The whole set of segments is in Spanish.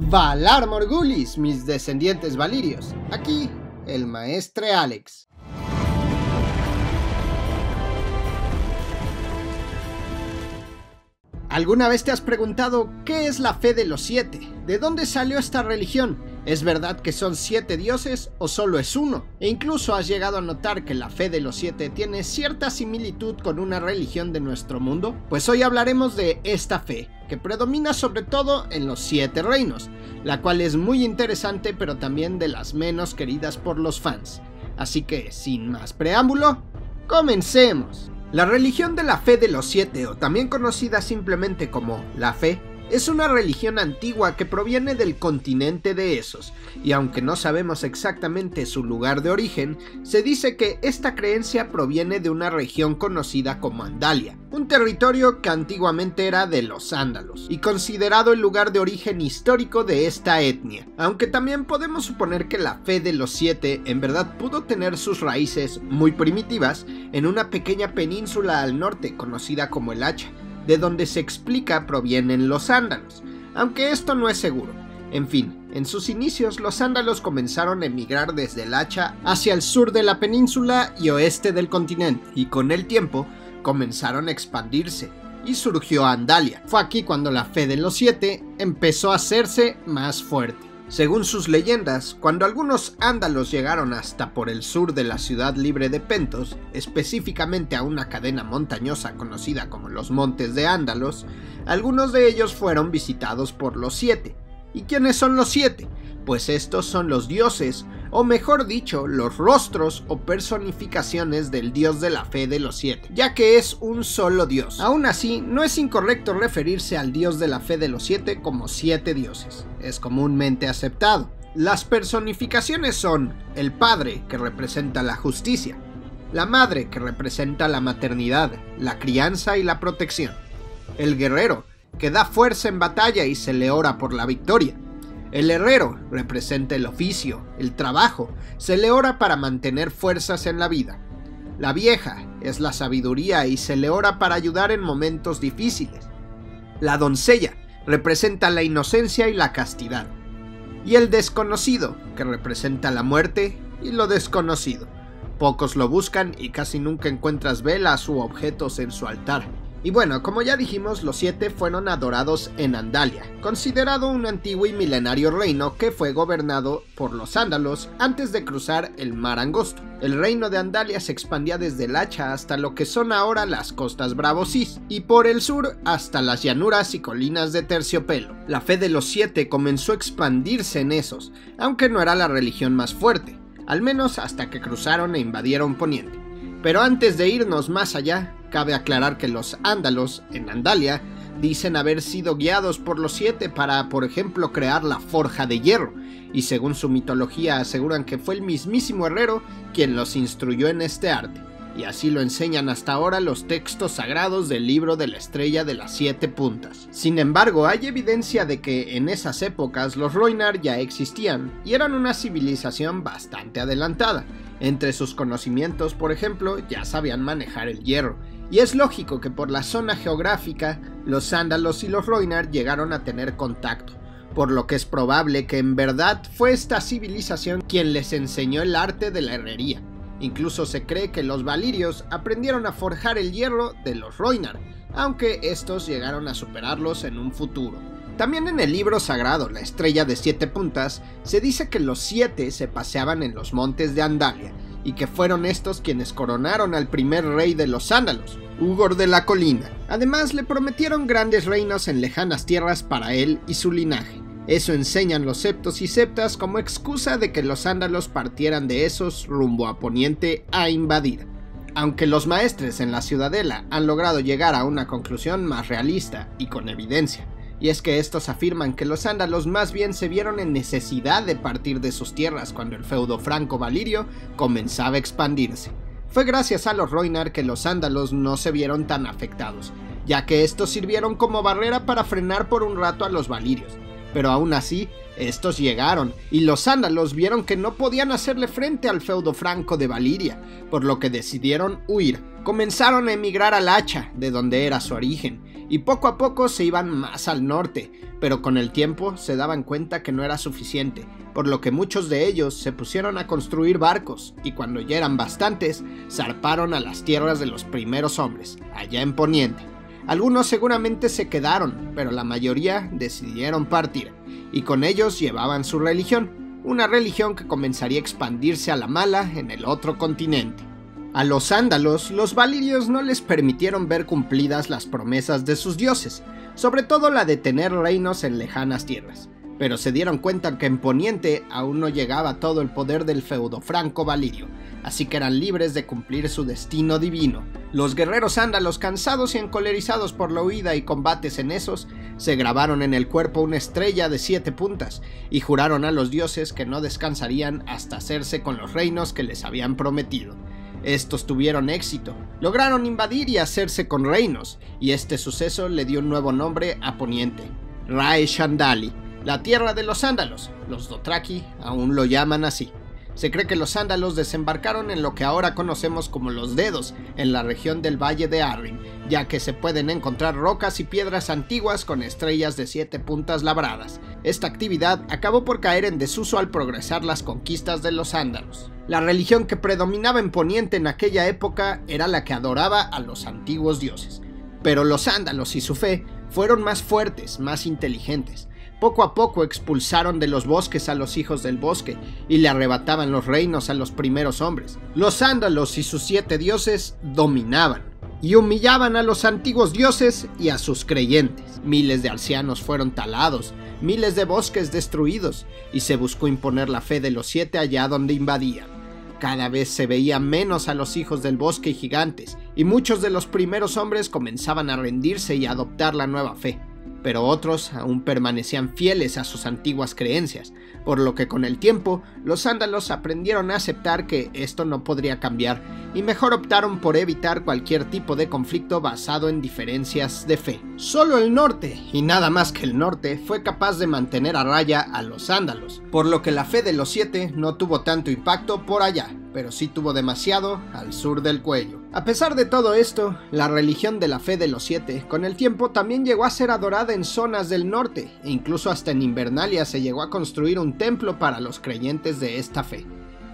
Valar Morghulis, mis descendientes valirios. Aquí, el maestre Alex. ¿Alguna vez te has preguntado qué es la fe de los siete? ¿De dónde salió esta religión? ¿Es verdad que son 7 dioses o solo es uno? E incluso has llegado a notar que la fe de los 7 tiene cierta similitud con una religión de nuestro mundo. Pues hoy hablaremos de esta fe, que predomina sobre todo en los 7 reinos, la cual es muy interesante pero también de las menos queridas por los fans. Así que, sin más preámbulo, ¡comencemos! La religión de la fe de los 7, o también conocida simplemente como la fe, es una religión antigua que proviene del continente de Essos, y aunque no sabemos exactamente su lugar de origen, se dice que esta creencia proviene de una región conocida como Andalia, un territorio que antiguamente era de los Ándalos, y considerado el lugar de origen histórico de esta etnia, aunque también podemos suponer que la fe de los 7 en verdad pudo tener sus raíces muy primitivas en una pequeña península al norte conocida como el Hacha, de donde se explica provienen los ándalos, aunque esto no es seguro. En fin, en sus inicios los ándalos comenzaron a emigrar desde el Hacha hacia el sur de la península y oeste del continente, y con el tiempo comenzaron a expandirse, y surgió Andalia. Fue aquí cuando la fe de los 7 empezó a hacerse más fuerte. Según sus leyendas, cuando algunos ándalos llegaron hasta por el sur de la ciudad libre de Pentos, específicamente a una cadena montañosa conocida como los Montes de Ándalos, algunos de ellos fueron visitados por los 7. ¿Y quiénes son los 7? Pues estos son los dioses, o mejor dicho, los rostros o personificaciones del dios de la fe de los 7, ya que es un solo dios. Aún así, no es incorrecto referirse al dios de la fe de los 7 como 7 dioses, es comúnmente aceptado. Las personificaciones son el padre, que representa la justicia, la madre, que representa la maternidad, la crianza y la protección, el guerrero, que da fuerza en batalla y se le ora por la victoria. El herrero representa el oficio, el trabajo, se le ora para mantener fuerzas en la vida. La vieja es la sabiduría y se le ora para ayudar en momentos difíciles. La doncella representa la inocencia y la castidad. Y el desconocido, que representa la muerte y lo desconocido. Pocos lo buscan y casi nunca encuentras velas u objetos en su altar. Y bueno, como ya dijimos, los 7 fueron adorados en Andalia, considerado un antiguo y milenario reino que fue gobernado por los ándalos antes de cruzar el mar angosto. El reino de Andalia se expandía desde el Hacha hasta lo que son ahora las costas Braavosis, y por el sur hasta las llanuras y colinas de Terciopelo. La fe de los 7 comenzó a expandirse en Essos, aunque no era la religión más fuerte, al menos hasta que cruzaron e invadieron Poniente. Pero antes de irnos más allá, cabe aclarar que los ándalos en Andalia dicen haber sido guiados por los 7 para, por ejemplo, crear la forja de hierro, y según su mitología aseguran que fue el mismísimo herrero quien los instruyó en este arte, y así lo enseñan hasta ahora los textos sagrados del libro de la estrella de las 7 puntas. Sin embargo, hay evidencia de que en esas épocas los Rhoynar ya existían, y eran una civilización bastante adelantada. Entre sus conocimientos, por ejemplo, ya sabían manejar el hierro, y es lógico que por la zona geográfica, los ándalos y los Rhoynar llegaron a tener contacto, por lo que es probable que en verdad fue esta civilización quien les enseñó el arte de la herrería. Incluso se cree que los valirios aprendieron a forjar el hierro de los Rhoynar, aunque estos llegaron a superarlos en un futuro. También en el libro sagrado, la estrella de 7 puntas, se dice que los 7 se paseaban en los montes de Andalia, y que fueron estos quienes coronaron al primer rey de los ándalos, Ugor de la Colina. Además, le prometieron grandes reinos en lejanas tierras para él y su linaje. Eso enseñan los septos y septas como excusa de que los ándalos partieran de Essos rumbo a Poniente a invadir. Aunque los maestres en la ciudadela han logrado llegar a una conclusión más realista y con evidencia, y es que estos afirman que los ándalos más bien se vieron en necesidad de partir de sus tierras cuando el feudo franco-valirio comenzaba a expandirse. Fue gracias a los Rhoynar que los ándalos no se vieron tan afectados, ya que estos sirvieron como barrera para frenar por un rato a los valirios. Pero aún así, estos llegaron, y los ándalos vieron que no podían hacerle frente al feudo franco de Valiria, por lo que decidieron huir. Comenzaron a emigrar al Hacha, de donde era su origen, y poco a poco se iban más al norte, pero con el tiempo se daban cuenta que no era suficiente, por lo que muchos de ellos se pusieron a construir barcos, y cuando ya eran bastantes, zarparon a las tierras de los primeros hombres, allá en Poniente. Algunos seguramente se quedaron, pero la mayoría decidieron partir, y con ellos llevaban su religión, una religión que comenzaría a expandirse a la mala en el otro continente. A los sándalos, los valirios no les permitieron ver cumplidas las promesas de sus dioses, sobre todo la de tener reinos en lejanas tierras, pero se dieron cuenta que en Poniente aún no llegaba todo el poder del feudo franco-valirio, así que eran libres de cumplir su destino divino. Los guerreros sándalos, cansados y encolerizados por la huida y combates en esos, se grabaron en el cuerpo una estrella de 7 puntas y juraron a los dioses que no descansarían hasta hacerse con los reinos que les habían prometido. Estos tuvieron éxito, lograron invadir y hacerse con reinos, y este suceso le dio un nuevo nombre a Poniente, Rae Shandali, la tierra de los sándalos. Los Dothraki aún lo llaman así. Se cree que los sándalos desembarcaron en lo que ahora conocemos como los Dedos, en la región del Valle de Arryn, ya que se pueden encontrar rocas y piedras antiguas con estrellas de 7 puntas labradas. Esta actividad acabó por caer en desuso al progresar las conquistas de los sándalos. La religión que predominaba en Poniente en aquella época era la que adoraba a los antiguos dioses, pero los sándalos y su fe fueron más fuertes, más inteligentes. Poco a poco expulsaron de los bosques a los hijos del bosque y le arrebataban los reinos a los primeros hombres. Los sándalos y sus 7 dioses dominaban y humillaban a los antiguos dioses y a sus creyentes. Miles de ancianos fueron talados, miles de bosques destruidos, y se buscó imponer la fe de los 7 allá donde invadían. Cada vez se veía menos a los hijos del bosque y gigantes, y muchos de los primeros hombres comenzaban a rendirse y a adoptar la nueva fe. Pero otros aún permanecían fieles a sus antiguas creencias, por lo que con el tiempo los sándalos aprendieron a aceptar que esto no podría cambiar y mejor optaron por evitar cualquier tipo de conflicto basado en diferencias de fe. Solo el norte, y nada más que el norte, fue capaz de mantener a raya a los sándalos, por lo que la fe de los 7 no tuvo tanto impacto por allá, pero sí tuvo demasiado al sur del cuello. A pesar de todo esto, la religión de la fe de los 7 con el tiempo también llegó a ser adorada en zonas del norte, e incluso hasta en Invernalia se llegó a construir un templo para los creyentes de esta fe.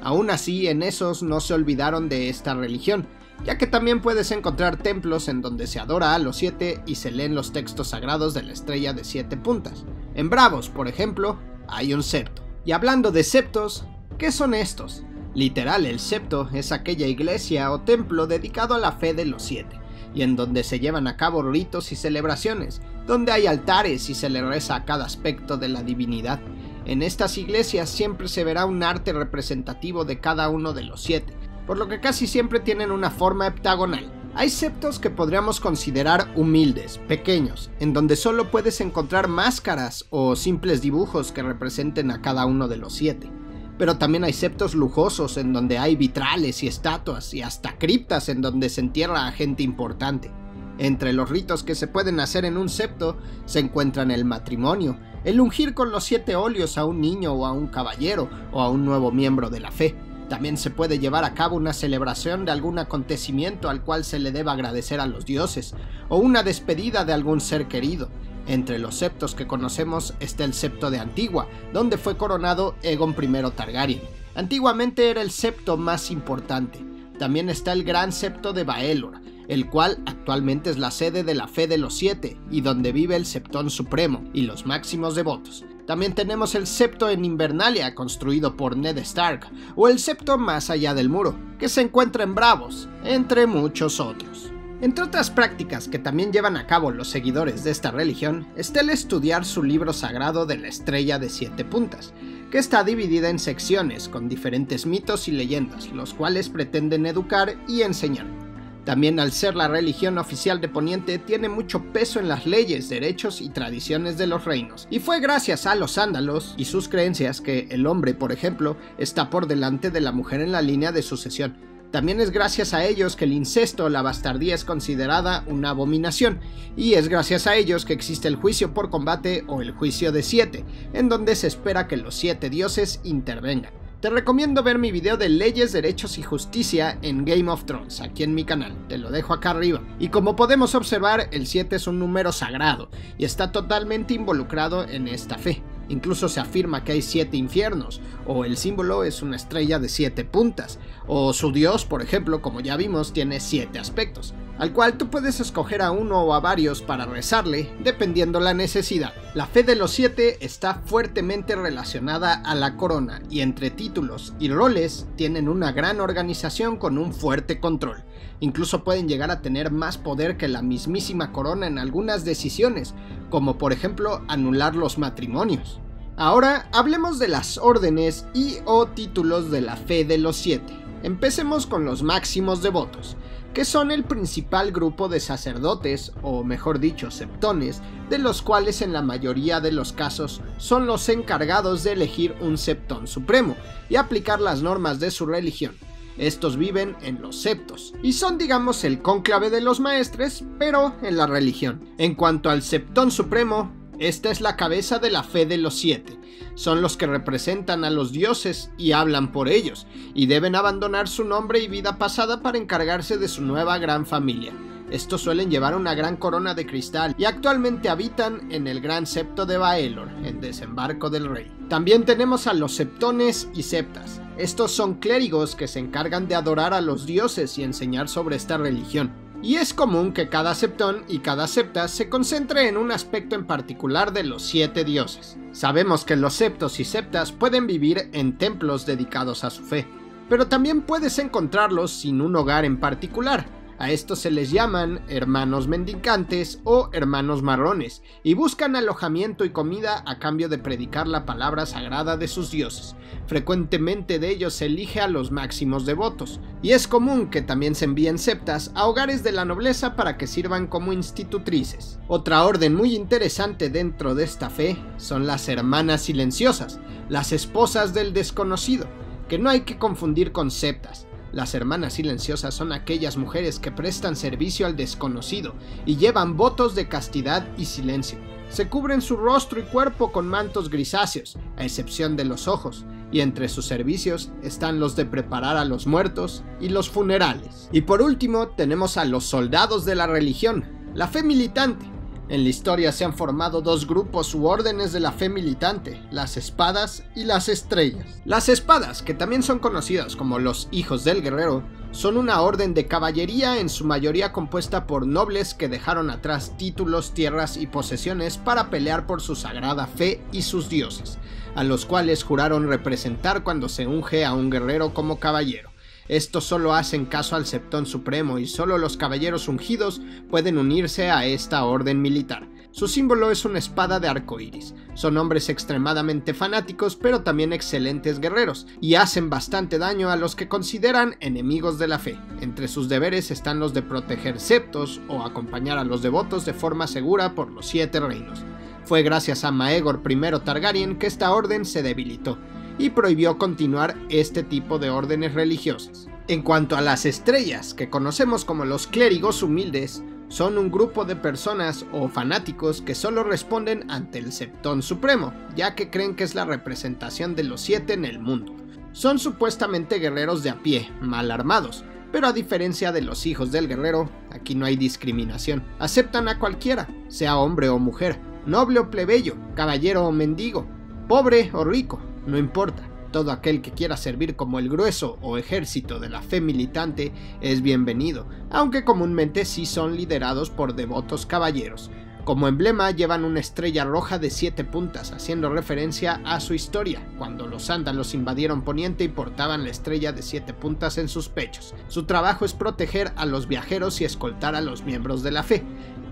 Aún así, en esos no se olvidaron de esta religión, ya que también puedes encontrar templos en donde se adora a los 7 y se leen los textos sagrados de la estrella de 7 puntas. En Bravos, por ejemplo, hay un septo. Y hablando de septos, ¿qué son estos? Literal, el septo es aquella iglesia o templo dedicado a la fe de los 7, y en donde se llevan a cabo ritos y celebraciones, donde hay altares y se le reza a cada aspecto de la divinidad. En estas iglesias siempre se verá un arte representativo de cada uno de los 7, por lo que casi siempre tienen una forma heptagonal. Hay septos que podríamos considerar humildes, pequeños, en donde solo puedes encontrar máscaras o simples dibujos que representen a cada uno de los 7. Pero también hay septos lujosos en donde hay vitrales y estatuas y hasta criptas en donde se entierra a gente importante. Entre los ritos que se pueden hacer en un septo se encuentran el matrimonio, el ungir con los 7 óleos a un niño o a un caballero o a un nuevo miembro de la fe. También se puede llevar a cabo una celebración de algún acontecimiento al cual se le deba agradecer a los dioses, o una despedida de algún ser querido. Entre los septos que conocemos está el septo de Antigua, donde fue coronado Aegon I Targaryen. Antiguamente era el septo más importante. También está el Gran Septo de Baelor, el cual actualmente es la sede de la fe de los 7 y donde vive el Septón Supremo y los máximos devotos. También tenemos el septo en Invernalia, construido por Ned Stark, o el septo más allá del muro, que se encuentra en Bravos, entre muchos otros. Entre otras prácticas que también llevan a cabo los seguidores de esta religión, está el estudiar su libro sagrado de la estrella de 7 puntas, que está dividida en secciones con diferentes mitos y leyendas, los cuales pretenden educar y enseñar. También, al ser la religión oficial de Poniente, tiene mucho peso en las leyes, derechos y tradiciones de los reinos. Y fue gracias a los sándalos y sus creencias que el hombre, por ejemplo, está por delante de la mujer en la línea de sucesión. También es gracias a ellos que el incesto o la bastardía es considerada una abominación, y es gracias a ellos que existe el juicio por combate o el juicio de 7, en donde se espera que los 7 dioses intervengan. te recomiendo ver mi video de leyes, derechos y justicia en Game of Thrones, aquí en mi canal, te lo dejo acá arriba. Y como podemos observar, el 7 es un número sagrado y está totalmente involucrado en esta fe. Incluso se afirma que hay 7 infiernos, o el símbolo es una estrella de 7 puntas, o su dios, por ejemplo, como ya vimos, tiene 7 aspectos, al cual tú puedes escoger a uno o a varios para rezarle, dependiendo la necesidad. La fe de los 7 está fuertemente relacionada a la corona, y entre títulos y roles tienen una gran organización con un fuerte control. Incluso pueden llegar a tener más poder que la mismísima corona en algunas decisiones, como por ejemplo anular los matrimonios. Ahora hablemos de las órdenes y o títulos de la fe de los 7. Empecemos con los máximos devotos, que son el principal grupo de sacerdotes, o mejor dicho, septones, de los cuales en la mayoría de los casos son los encargados de elegir un septón supremo y aplicar las normas de su religión. Estos viven en los septos, y son digamos el cónclave de los maestres, pero en la religión. En cuanto al septón supremo, esta es la cabeza de la fe de los 7. Son los que representan a los dioses y hablan por ellos, y deben abandonar su nombre y vida pasada para encargarse de su nueva gran familia. Estos suelen llevar una gran corona de cristal y actualmente habitan en el gran septo de Baelor, en Desembarco del Rey. También tenemos a los septones y septas. Estos son clérigos que se encargan de adorar a los dioses y enseñar sobre esta religión. Y es común que cada septón y cada septa se concentre en un aspecto en particular de los 7 dioses. Sabemos que los septos y septas pueden vivir en templos dedicados a su fe, pero también puedes encontrarlos sin un hogar en particular. A estos se les llaman hermanos mendicantes o hermanos marrones, y buscan alojamiento y comida a cambio de predicar la palabra sagrada de sus dioses. Frecuentemente de ellos se elige a los máximos devotos, y es común que también se envíen septas a hogares de la nobleza para que sirvan como institutrices. Otra orden muy interesante dentro de esta fe son las hermanas silenciosas, las esposas del desconocido, que no hay que confundir con septas. Las hermanas silenciosas son aquellas mujeres que prestan servicio al desconocido y llevan votos de castidad y silencio. Se cubren su rostro y cuerpo con mantos grisáceos, a excepción de los ojos, y entre sus servicios están los de preparar a los muertos y los funerales. Y por último tenemos a los soldados de la religión, la fe militante. En la historia se han formado dos grupos u órdenes de la fe militante, las espadas y las estrellas. Las espadas, que también son conocidas como los hijos del guerrero, son una orden de caballería en su mayoría compuesta por nobles que dejaron atrás títulos, tierras y posesiones para pelear por su sagrada fe y sus dioses, a los cuales juraron representar cuando se unge a un guerrero como caballero. Estos solo hacen caso al septón supremo y solo los caballeros ungidos pueden unirse a esta orden militar. Su símbolo es una espada de arco iris. Son hombres extremadamente fanáticos pero también excelentes guerreros y hacen bastante daño a los que consideran enemigos de la fe. Entre sus deberes están los de proteger septos o acompañar a los devotos de forma segura por los 7 reinos. Fue gracias a Maegor I Targaryen que esta orden se debilitó y prohibió continuar este tipo de órdenes religiosas. En cuanto a las estrellas, que conocemos como los clérigos humildes, son un grupo de personas o fanáticos que solo responden ante el septón supremo, ya que creen que es la representación de los 7 en el mundo. Son supuestamente guerreros de a pie, mal armados, pero a diferencia de los hijos del guerrero, aquí no hay discriminación. Aceptan a cualquiera, sea hombre o mujer, noble o plebeyo, caballero o mendigo, pobre o rico, no importa. Todo aquel que quiera servir como el grueso o ejército de la fe militante es bienvenido, aunque comúnmente sí son liderados por devotos caballeros. Como emblema llevan una estrella roja de 7 puntas, haciendo referencia a su historia, cuando los sándalos invadieron Poniente y portaban la estrella de 7 puntas en sus pechos. Su trabajo es proteger a los viajeros y escoltar a los miembros de la fe.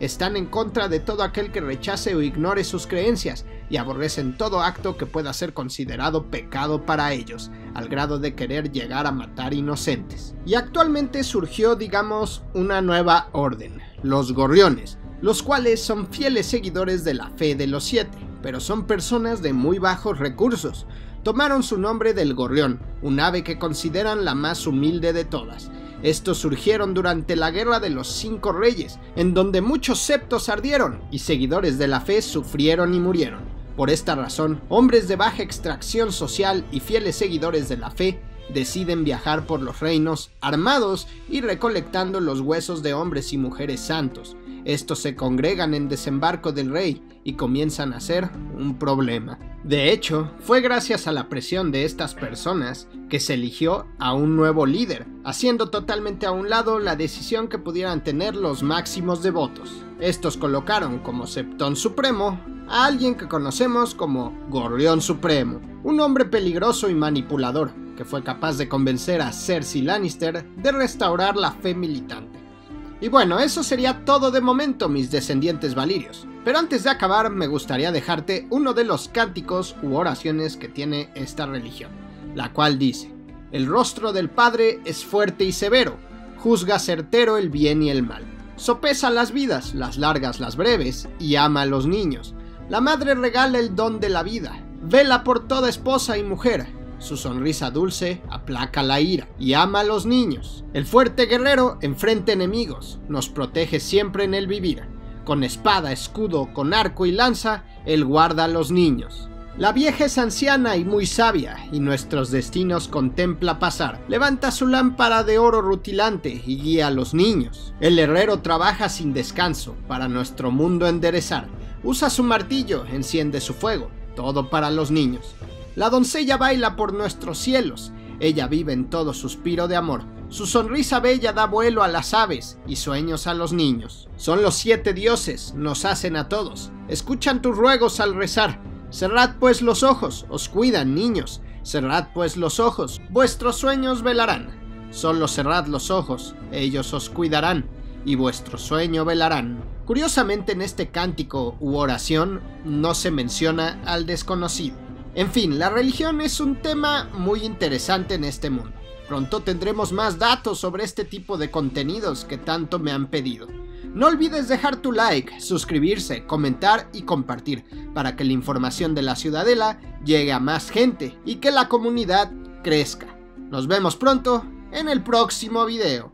Están en contra de todo aquel que rechace o ignore sus creencias, y aborrecen todo acto que pueda ser considerado pecado para ellos, al grado de querer llegar a matar inocentes. Y actualmente surgió, digamos, una nueva orden, los gorriones, los cuales son fieles seguidores de la fe de los 7, pero son personas de muy bajos recursos. Tomaron su nombre del gorrión, un ave que consideran la más humilde de todas. Estos surgieron durante la Guerra de los 5 Reyes, en donde muchos septos ardieron y seguidores de la fe sufrieron y murieron. Por esta razón, hombres de baja extracción social y fieles seguidores de la fe deciden viajar por los reinos armados y recolectando los huesos de hombres y mujeres santos. Estos se congregan en desembarco del rey y comienzan a ser un problema. De hecho, fue gracias a la presión de estas personas que se eligió a un nuevo líder, haciendo totalmente a un lado la decisión que pudieran tener los máximos devotos. Estos colocaron como Septón Supremo a alguien que conocemos como Gorrión Supremo, un hombre peligroso y manipulador, que fue capaz de convencer a Cersei Lannister de restaurar la fe militante. Y bueno, eso sería todo de momento, mis descendientes valirios. Pero antes de acabar, me gustaría dejarte uno de los cánticos u oraciones que tiene esta religión, la cual dice: el rostro del Padre es fuerte y severo, juzga certero el bien y el mal. Sopesa las vidas, las largas, las breves, y ama a los niños. La madre regala el don de la vida, vela por toda esposa y mujer. Su sonrisa dulce aplaca la ira y ama a los niños. El fuerte guerrero enfrenta enemigos, nos protege siempre en el vivir. Con espada, escudo, con arco y lanza, él guarda a los niños. La vieja es anciana y muy sabia, y nuestros destinos contempla pasar. Levanta su lámpara de oro rutilante y guía a los niños. El herrero trabaja sin descanso para nuestro mundo enderezar. Usa su martillo, enciende su fuego, todo para los niños. La doncella baila por nuestros cielos, ella vive en todo suspiro de amor. Su sonrisa bella da vuelo a las aves y sueños a los niños. Son los 7 dioses, nos hacen a todos, escuchan tus ruegos al rezar. Cerrad pues los ojos, os cuidan niños, cerrad pues los ojos, vuestros sueños velarán. Solo cerrad los ojos, ellos os cuidarán, y vuestro sueño velarán. Curiosamente en este cántico u oración no se menciona al desconocido. En fin, la religión es un tema muy interesante en este mundo. Pronto tendremos más datos sobre este tipo de contenidos que tanto me han pedido. No olvides dejar tu like, suscribirse, comentar y compartir para que la información de la Ciudadela llegue a más gente y que la comunidad crezca. Nos vemos pronto en el próximo video.